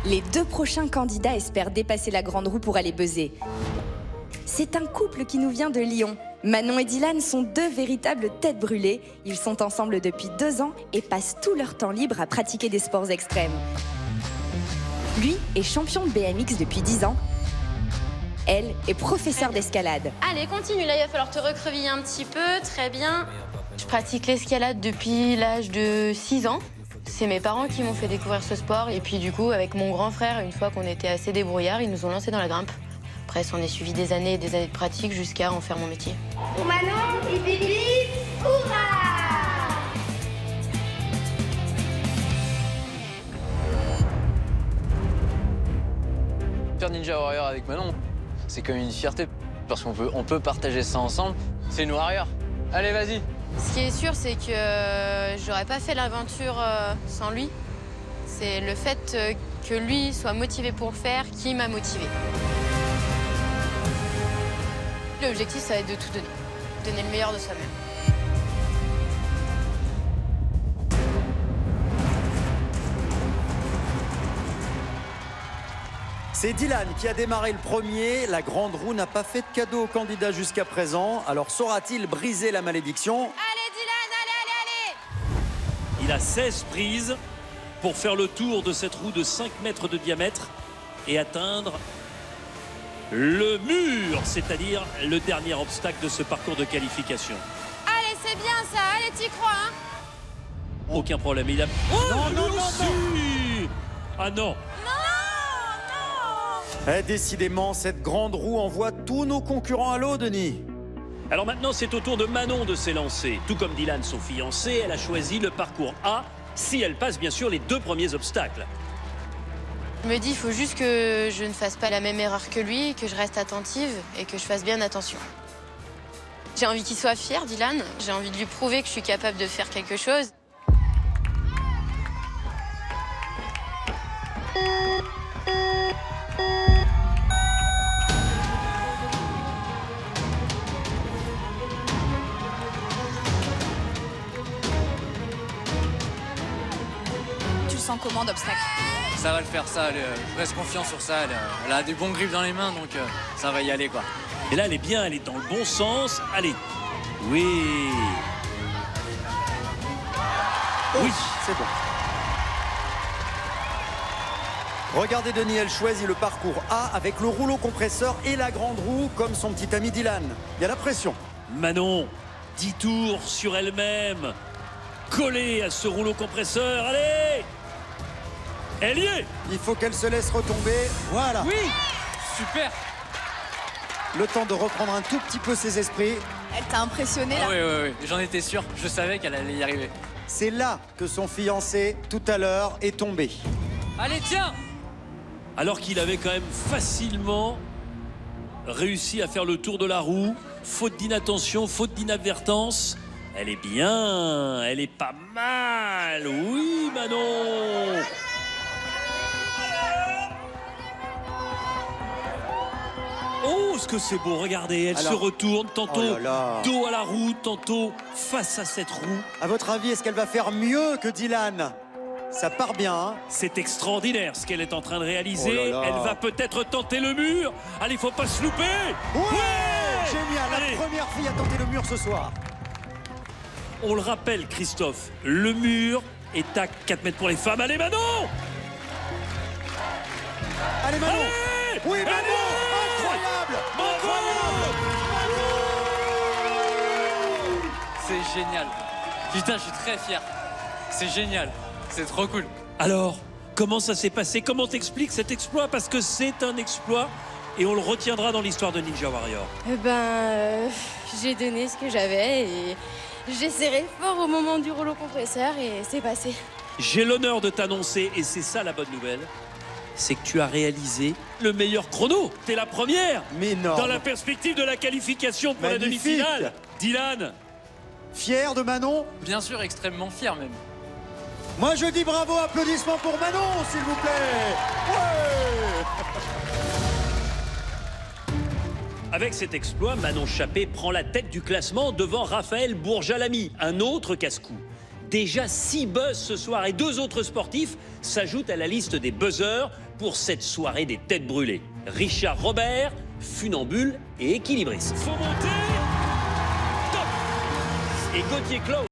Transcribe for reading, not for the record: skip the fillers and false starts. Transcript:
Les 2 prochains candidats espèrent dépasser la grande roue pour aller buzzer. C'est un couple qui nous vient de Lyon. Manon et Dylan sont 2 véritables têtes brûlées. Ils sont ensemble depuis 2 ans et passent tout leur temps libre à pratiquer des sports extrêmes. Lui est champion de BMX depuis 10 ans. Elle est professeure d'escalade. Allez, continue, là il va falloir te recreviller un petit peu, très bien. Je pratique l'escalade depuis l'âge de 6 ans. C'est mes parents qui m'ont fait découvrir ce sport. Et puis du coup, avec mon grand frère, une fois qu'on était assez débrouillards, ils nous ont lancés dans la grimpe. Après, on est suivi des années et des années de pratique jusqu'à en faire mon métier. Pour Manon et Bibi, hurrah! Faire Ninja Warrior avec Manon, c'est comme une fierté, parce qu'on peut partager ça ensemble. C'est une warrior. Allez, vas-y. Ce qui est sûr, c'est que j'aurais pas fait l'aventure sans lui. C'est le fait que lui soit motivé pour le faire qui m'a motivée. L'objectif, ça va être de tout donner. Donner le meilleur de soi-même. C'est Dylan qui a démarré le premier. La grande roue n'a pas fait de cadeau au candidat jusqu'à présent. Alors saura-t-il briser la malédiction? Allez, Dylan, allez! Il a 16 prises pour faire le tour de cette roue de 5 mètres de diamètre et atteindre le mur, c'est-à-dire le dernier obstacle de ce parcours de qualification. Allez, c'est bien ça, allez, t'y crois, hein? Aucun problème, il a... Oh, Non, lui non, aussi. Ah non. Décidément, cette grande roue envoie tous nos concurrents à l'eau, Denis. Alors maintenant, c'est au tour de Manon de s'élancer. Tout comme Dylan, son fiancé, elle a choisi le parcours A, si elle passe bien sûr les 2 premiers obstacles. Je me dis, il faut juste que je ne fasse pas la même erreur que lui, que je reste attentive et que je fasse bien attention. J'ai envie qu'il soit fier, Dylan. J'ai envie de lui prouver que je suis capable de faire quelque chose. Tu le sens comment d'obstacle? Ça va le faire, ça. Je reste confiant sur ça. Elle a des bons griffes dans les mains, donc ça va y aller, quoi. Et là, elle est bien, elle est dans le bon sens. Allez. Oui. Oui. C'est bon. Regardez Denis, elle choisit le parcours A avec le rouleau compresseur et la grande roue comme son petit ami Dylan. Il y a la pression. Manon, 10 tours sur elle-même. Collée à ce rouleau compresseur. Allez. Elle y est. Il faut qu'elle se laisse retomber. Voilà. Oui. Super. Le temps de reprendre un tout petit peu ses esprits. Elle t'a impressionné là? Oui. J'en étais sûr. Je savais qu'elle allait y arriver. C'est là que son fiancé, tout à l'heure, est tombé. Allez, tiens. Alors qu'il avait quand même facilement réussi à faire le tour de la roue. Faute d'inattention, faute d'inadvertance. Elle est bien, elle est pas mal. Oui, Manon. Oh, ce que c'est beau, regardez, elle Alors, se retourne, tantôt oh là là. dos à la roue, tantôt face à cette roue. À votre avis, est-ce qu'elle va faire mieux que Dylan? Ça part bien, hein? C'est extraordinaire ce qu'elle est en train de réaliser. Oh là là. Elle va peut-être tenter le mur. Allez, il faut pas se louper. Ouais, génial, Allez. la première fille à tenter le mur ce soir. On le rappelle, Christophe, le mur est à 4 mètres pour les femmes. Allez, Manon. Allez, Manon. Allez. Oui, Manon. Allez. Incroyable. C'est génial. Putain, je suis très fier. C'est génial. C'est trop cool. Alors, comment ça s'est passé? Comment t'expliques cet exploit? Parce que c'est un exploit et on le retiendra dans l'histoire de Ninja Warrior. J'ai donné ce que j'avais et j'ai serré fort au moment du rouleau compresseur et c'est passé. J'ai l'honneur de t'annoncer, et c'est ça la bonne nouvelle, c'est que tu as réalisé le meilleur chrono. T'es la première. Mais non. Dans la perspective de la qualification pour la Magnifique. demi-finale. Dylan. Fier de Manon? Bien sûr, extrêmement fier même. Moi je dis bravo, applaudissements pour Manon, s'il vous plaît. Ouais. Avec cet exploit, Manon Chappé prend la tête du classement devant Raphaël Bourjalami, un autre casse-cou. Déjà 6 buzz ce soir et 2 autres sportifs s'ajoutent à la liste des buzzers pour cette soirée des têtes brûlées. Richard Robert, funambule et équilibriste. Faut monter. Top. Et Gauthier Claude.